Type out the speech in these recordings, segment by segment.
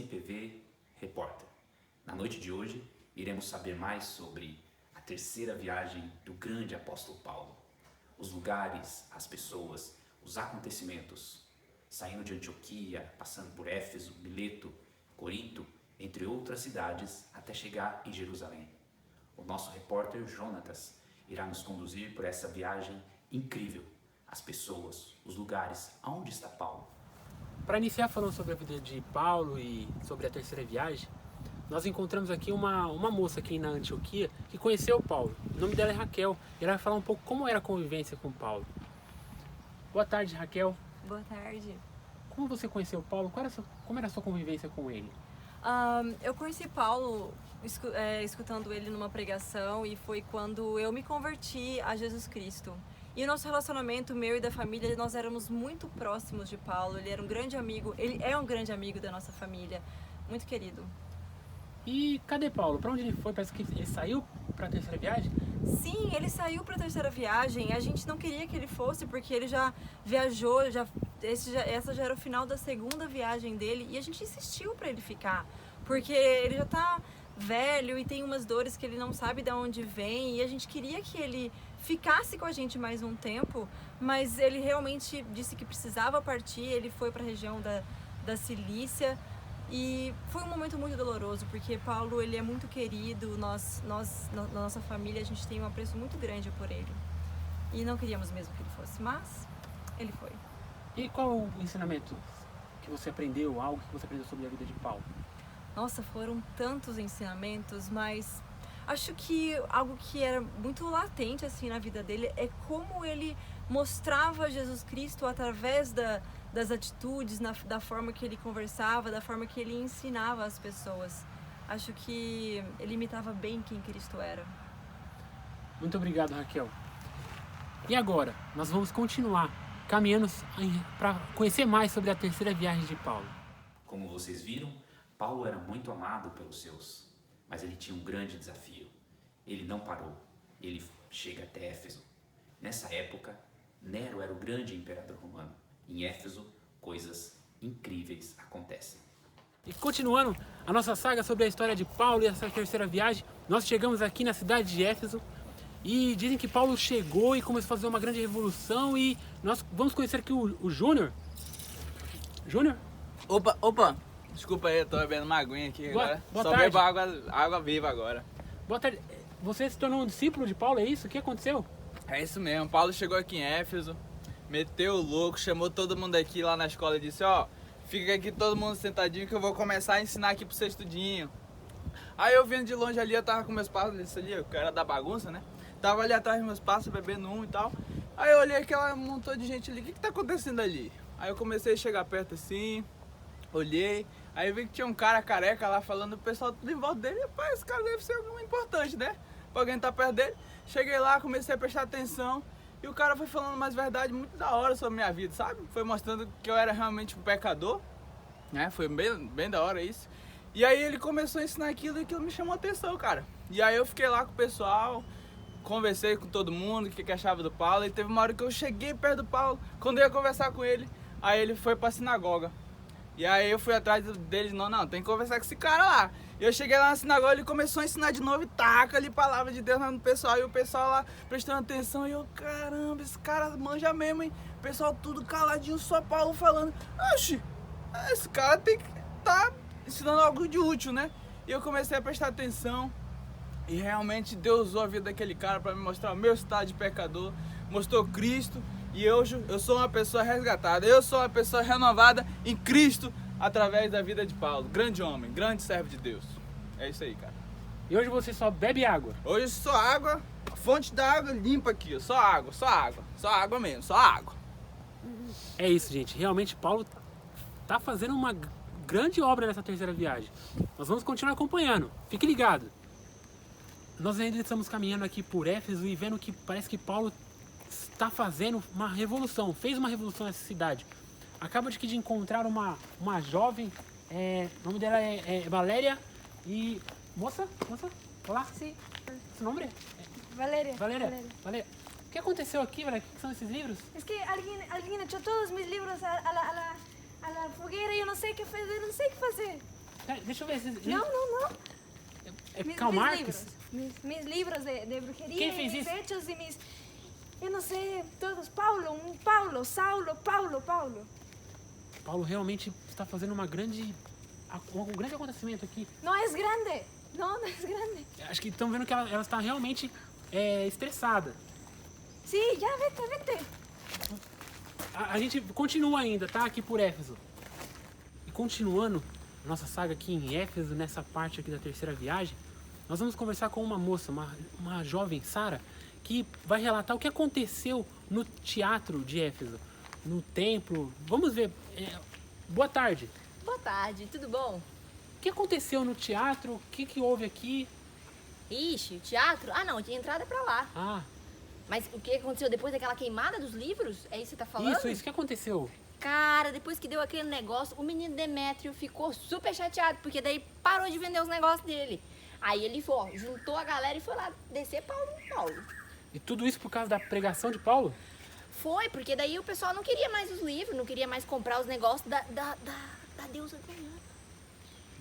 MPV Repórter. Na noite de hoje, iremos saber mais sobre a terceira viagem do grande apóstolo Paulo. Os lugares, as pessoas, os acontecimentos, saindo de Antioquia, passando por Éfeso, Mileto, Corinto, entre outras cidades, até chegar em Jerusalém. O nosso repórter Jonatas irá nos conduzir por essa viagem incrível. As pessoas, os lugares, aonde está Paulo? Para iniciar falando sobre a vida de Paulo e sobre a terceira viagem, nós encontramos aqui uma moça aqui na Antioquia que conheceu o Paulo. O nome dela é Raquel e ela vai falar um pouco como era a convivência com Paulo. Boa tarde, Raquel. Boa tarde. Como você conheceu o Paulo? Como era a sua convivência com ele? Eu conheci Paulo escutando ele numa pregação e foi quando eu me converti a Jesus Cristo. E o nosso relacionamento, meu e da família, nós éramos muito próximos de Paulo. Ele era um grande amigo, ele é um grande amigo da nossa família, muito querido. E cadê Paulo? Para onde ele foi? Parece que ele saiu para a terceira viagem? Sim, ele saiu para a terceira viagem. A gente não queria que ele fosse porque ele já viajou, essa já era o final da segunda viagem dele e a gente insistiu para ele ficar, porque ele já está velho e tem umas dores que ele não sabe de onde vem e a gente queria que ele ficasse com a gente mais um tempo, mas ele realmente disse que precisava partir. Ele foi para a região da Cilícia e foi um momento muito doloroso, porque Paulo, ele é muito querido, nós na nossa família, a gente tem um apreço muito grande por ele e não queríamos mesmo que ele fosse, mas ele foi. E qual o ensinamento que você aprendeu, algo que você aprendeu sobre a vida de Paulo? Nossa, foram tantos ensinamentos, mas acho que algo que era muito latente assim na vida dele é como ele mostrava Jesus Cristo através das atitudes, da forma que ele conversava, da forma que ele ensinava as pessoas. Acho que ele imitava bem quem Cristo era. Muito obrigado, Raquel. E agora, nós vamos continuar caminhando para conhecer mais sobre a terceira viagem de Paulo. Como vocês viram, Paulo era muito amado pelos seus, mas ele tinha um grande desafio. Ele não parou, ele chega até Éfeso. Nessa época, Nero era o grande imperador romano. Em Éfeso, coisas incríveis acontecem. E continuando a nossa saga sobre a história de Paulo e essa terceira viagem, nós chegamos aqui na cidade de Éfeso e dizem que Paulo chegou e começou a fazer uma grande revolução e nós vamos conhecer aqui o Júnior. Júnior? Opa! Desculpa aí, eu tô bebendo uma aguinha aqui agora. Boa Só tarde. bebo água viva agora. Boa tarde. Você se tornou um discípulo de Paulo, é isso? O que aconteceu? É isso mesmo, Paulo chegou aqui em Éfeso, meteu o louco, chamou todo mundo aqui lá na escola e disse, ó, fica aqui todo mundo sentadinho que eu vou começar a ensinar aqui pro vocês tudinho. Aí eu vindo de longe ali, eu tava com meus passos ali, eu era da bagunça, né? Tava ali atrás dos meus passos, bebendo um e tal. Aí eu olhei aquela montão de gente ali, o que tá acontecendo ali? Aí eu comecei a chegar perto assim, olhei, aí eu vi que tinha um cara careca lá falando, o pessoal tudo em volta dele, rapaz, esse cara deve ser algum importante, né? Pra alguém tá perto dele. Cheguei lá, comecei a prestar atenção e o cara foi falando mais verdade muito da hora sobre a minha vida, sabe? Foi mostrando que eu era realmente um pecador, né? Foi bem da hora isso. E aí ele começou a ensinar aquilo e aquilo me chamou a atenção, cara. E aí eu fiquei lá com o pessoal, conversei com todo mundo, o que achava do Paulo. E teve uma hora que eu cheguei perto do Paulo, quando eu ia conversar com ele, aí ele foi pra sinagoga. E aí eu fui atrás dele, não, tem que conversar com esse cara lá. E eu cheguei lá na sinagoga, ele começou a ensinar de novo e taca ali palavra de Deus no pessoal. E o pessoal lá prestando atenção e eu, caramba, esse cara manja mesmo, hein? O pessoal tudo caladinho, só Paulo falando. Oxi, esse cara tem que tá ensinando algo de útil, né? E eu comecei a prestar atenção e realmente Deus usou a vida daquele cara para me mostrar o meu estado de pecador, mostrou Cristo. E hoje eu sou uma pessoa resgatada, eu sou uma pessoa renovada em Cristo através da vida de Paulo. Grande homem, grande servo de Deus. É isso aí, cara. E hoje você só bebe água? Hoje só água, a fonte da água limpa aqui, ó. Só água mesmo, só água. É isso, gente. Realmente Paulo tá fazendo uma grande obra nessa terceira viagem. Nós vamos continuar acompanhando. Fique ligado. Nós ainda estamos caminhando aqui por Éfeso e vendo que parece que Paulo está fazendo uma revolução, fez uma revolução nessa cidade. Acaba de encontrar uma jovem, o nome dela é Valéria e... Moça? Olá? Sí, Seu nome é? Valeria. Valeria. O que aconteceu aqui, Valeria? O que são esses livros? Es que alguien echó todos mis libros a la fogueira y yo no sé qué hacer, Deixa eu ver se... Não. É Mis, Karl mis Marx? livros. Mis livros de brujería. Quem fez mis isso? hechos e mis... Eu não sei, todos. Paulo, Saulo, Paulo. Paulo realmente está fazendo um grande acontecimento aqui. Não é grande. Não é grande. Acho que estão vendo que ela está realmente estressada. Sim, já vete. A gente continua ainda, tá? Aqui por Éfeso. E continuando nossa saga aqui em Éfeso, nessa parte aqui da terceira viagem, nós vamos conversar com uma moça, uma jovem, Sara, que vai relatar o que aconteceu no teatro de Éfeso, no templo. Vamos ver. Boa tarde. Boa tarde, tudo bom? O que aconteceu no teatro? O que houve aqui? Ixi, o teatro? Ah, não, tinha entrada pra lá. Ah, Mas o que aconteceu depois daquela queimada dos livros? É isso que você tá falando? isso. O que aconteceu? Cara, depois que deu aquele negócio, o menino Demétrio ficou super chateado, porque daí parou de vender os negócios dele. Aí ele foi, juntou a galera e foi lá descer Paulo no Paulo. E tudo isso por causa da pregação de Paulo? Foi, porque daí o pessoal não queria mais os livros, não queria mais comprar os negócios da deusa Diana.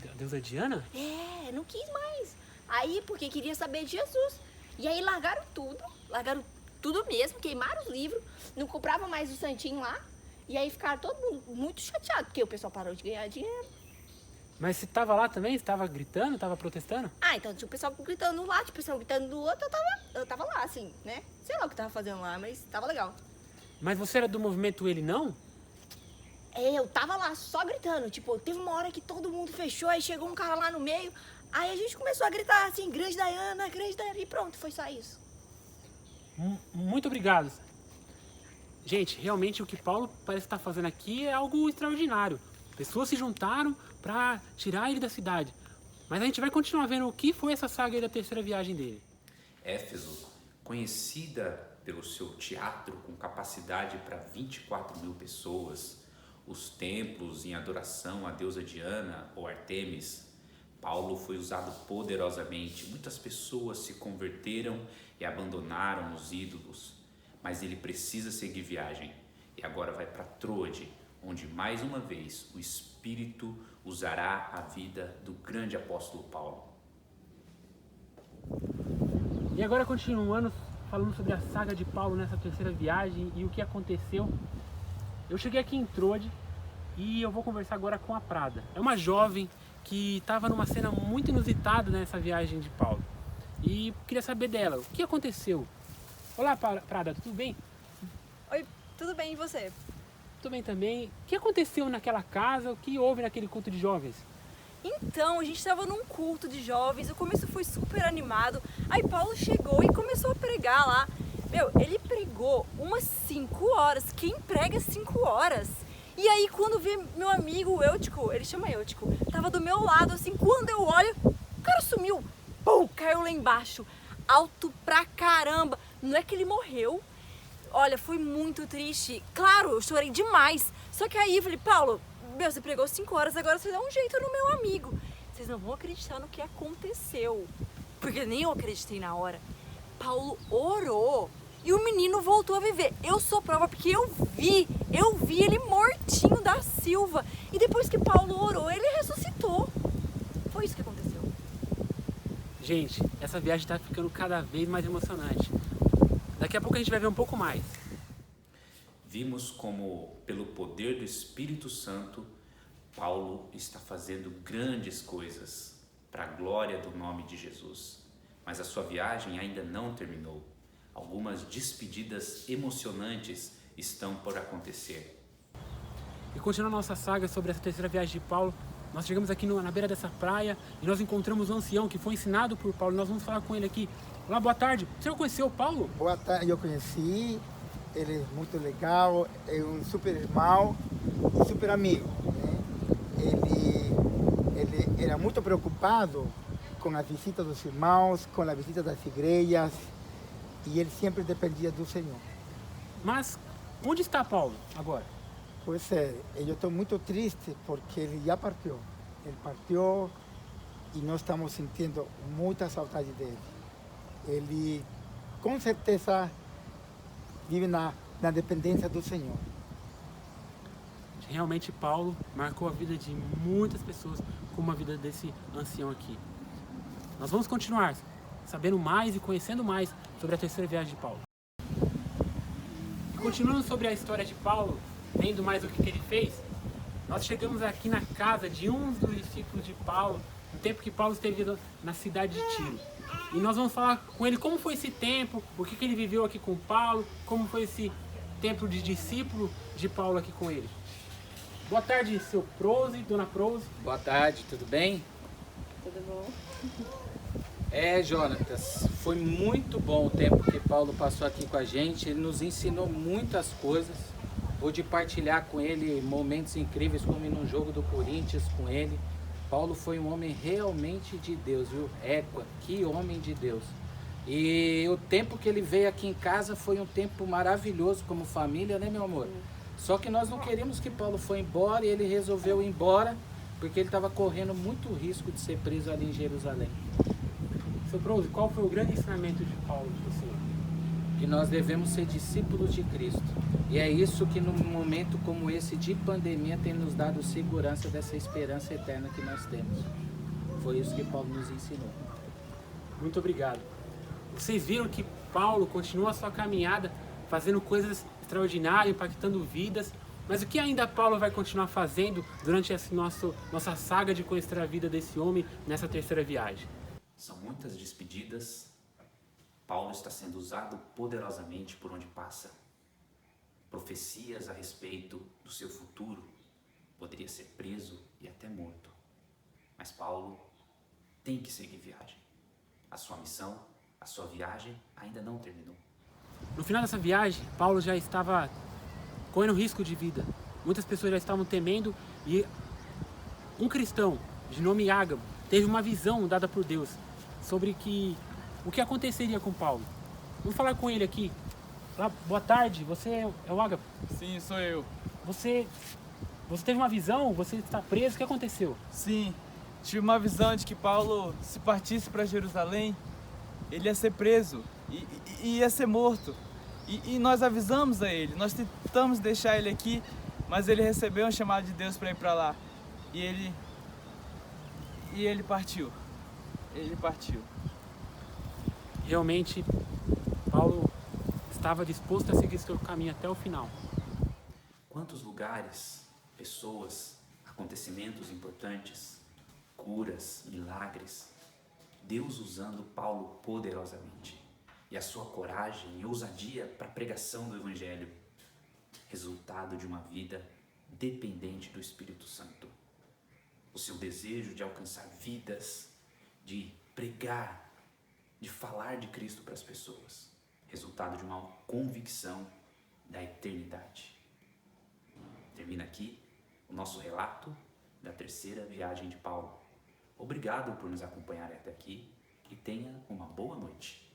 A deusa Diana? É, não quis mais. Aí, porque queria saber de Jesus. E aí largaram tudo mesmo, queimaram os livros, não compravam mais o santinho lá. E aí ficaram todo mundo muito chateado, porque o pessoal parou de ganhar dinheiro. Mas você estava lá também? Você estava gritando? Estava protestando? Ah, então tinha o pessoal gritando um lado, tinha o pessoal gritando do outro, eu tava lá, assim, né? Sei lá o que tava fazendo lá, mas tava legal. Mas você era do movimento Ele Não? É, eu tava lá só gritando, tipo, teve uma hora que todo mundo fechou, aí chegou um cara lá no meio, aí a gente começou a gritar assim, grande Diana, e pronto, foi só isso. Muito obrigado. Gente, realmente o que Paulo parece estar fazendo aqui é algo extraordinário. Pessoas se juntaram para tirar ele da cidade. Mas a gente vai continuar vendo o que foi essa saga aí da terceira viagem dele. Éfeso, conhecida pelo seu teatro com capacidade para 24 mil pessoas, os templos em adoração à deusa Diana ou Artemis, Paulo foi usado poderosamente. Muitas pessoas se converteram e abandonaram os ídolos, mas ele precisa seguir viagem e agora vai para Troade, onde mais uma vez o Espírito usará a vida do grande apóstolo Paulo. E agora continuando falando sobre a saga de Paulo nessa terceira viagem e o que aconteceu. Eu cheguei aqui em Troade e eu vou conversar agora com a Prada. É uma jovem que estava numa cena muito inusitada nessa viagem de Paulo. E queria saber dela, o que aconteceu? Olá, Prada, tudo bem? Oi, tudo bem, e você? Tudo bem também. O que aconteceu naquela casa? O que houve naquele culto de jovens? Então, a gente estava num culto de jovens, o começo foi super animado, aí Paulo chegou e começou a pregar lá. Meu, ele pregou umas 5 horas, quem prega 5 horas? E aí quando vê meu amigo Eutico, ele chama Eutico, tava do meu lado assim, quando eu olho, o cara sumiu, pum, caiu lá embaixo, alto pra caramba, não é que ele morreu? Olha, foi muito triste, claro, eu chorei demais, só que aí eu falei, Paulo, meu, você pregou 5 horas, agora você dá um jeito no meu amigo. Vocês não vão acreditar no que aconteceu. Porque nem eu acreditei na hora. Paulo orou e o menino voltou a viver. Eu sou prova porque eu vi ele mortinho da Silva. E depois que Paulo orou, ele ressuscitou. Foi isso que aconteceu. Gente, essa viagem está ficando cada vez mais emocionante. Daqui a pouco a gente vai ver um pouco mais. Vimos como, pelo poder do Espírito Santo, Paulo está fazendo grandes coisas para a glória do nome de Jesus. Mas a sua viagem ainda não terminou. Algumas despedidas emocionantes estão por acontecer. E continuando a nossa saga sobre essa terceira viagem de Paulo, nós chegamos aqui na beira dessa praia e nós encontramos um ancião que foi ensinado por Paulo. Nós vamos falar com ele aqui. Olá, boa tarde. Você já conheceu o Paulo? Boa tarde, eu conheci. Ele é muito legal, é um super irmão, super amigo. Né? Ele era muito preocupado com a visita dos irmãos, com a visita das igrejas, e ele sempre dependia do Senhor. Mas onde está Paulo agora? Pois é, eu estou muito triste porque ele já partiu. Ele partiu e nós estamos sentindo muita saudade dele. Ele, com certeza, vive na dependência do Senhor. realmente Paulo marcou a vida de muitas pessoas, como a vida desse ancião aqui. Nós vamos continuar sabendo mais e conhecendo mais sobre a terceira viagem de Paulo. E continuando sobre a história de Paulo, vendo mais o que ele fez, nós chegamos aqui na casa de um dos discípulos de Paulo, no tempo que Paulo esteve na cidade de Tiro. E nós vamos falar com ele como foi esse tempo, o que ele viveu aqui com Paulo, como foi esse tempo de discípulo de Paulo aqui com ele. Boa tarde, seu Prose, dona Prose. Boa tarde, tudo bem? Tudo bom? Jonatas, foi muito bom o tempo que Paulo passou aqui com a gente. Ele nos ensinou muitas coisas. Pude partilhar com ele momentos incríveis, como ir num jogo do Corinthians com ele. Paulo foi um homem realmente de Deus, viu? Égua, que homem de Deus. E o tempo que ele veio aqui em casa foi um tempo maravilhoso como família, né, meu amor? Só que nós não queríamos que Paulo fosse embora e ele resolveu ir embora porque ele estava correndo muito risco de ser preso ali em Jerusalém. Seu Prose, qual foi o grande ensinamento de Paulo para o senhor? Que nós devemos ser discípulos de Cristo. E é isso que num momento como esse de pandemia tem nos dado segurança dessa esperança eterna que nós temos. Foi isso que Paulo nos ensinou. Muito obrigado. Vocês viram que Paulo continua a sua caminhada fazendo coisas extraordinárias, impactando vidas. Mas o que ainda Paulo vai continuar fazendo durante essa nossa saga de conhecer a vida desse homem nessa terceira viagem? São muitas despedidas. Paulo está sendo usado poderosamente por onde passa. Profecias a respeito do seu futuro. Poderia ser preso e até morto. Mas Paulo tem que seguir viagem. A sua missão, a sua viagem ainda não terminou. No final dessa viagem, Paulo já estava correndo risco de vida. Muitas pessoas já estavam temendo e um cristão de nome Ágabo teve uma visão dada por Deus sobre o que aconteceria com Paulo. Vamos falar com ele aqui. Boa tarde, você é o Ágabo? Sim, sou eu. Você teve uma visão? Você está preso? O que aconteceu? Sim, tive uma visão de que Paulo, se partisse para Jerusalém, ele ia ser preso e ia ser morto. E nós avisamos a ele, nós tentamos deixar ele aqui, mas ele recebeu um chamado de Deus para ir para lá. E ele partiu. Ele partiu. Realmente, Paulo estava disposto a seguir seu caminho até o final. Quantos lugares, pessoas, acontecimentos importantes, curas, milagres, Deus usando Paulo poderosamente. E a sua coragem e ousadia para a pregação do Evangelho, resultado de uma vida dependente do Espírito Santo. O seu desejo de alcançar vidas, de pregar, de falar de Cristo para as pessoas, resultado de uma convicção da eternidade. Termina aqui o nosso relato da terceira viagem de Paulo. Obrigado por nos acompanhar até aqui e tenha uma boa noite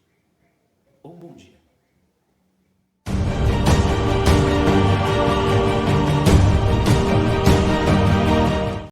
ou um bom dia.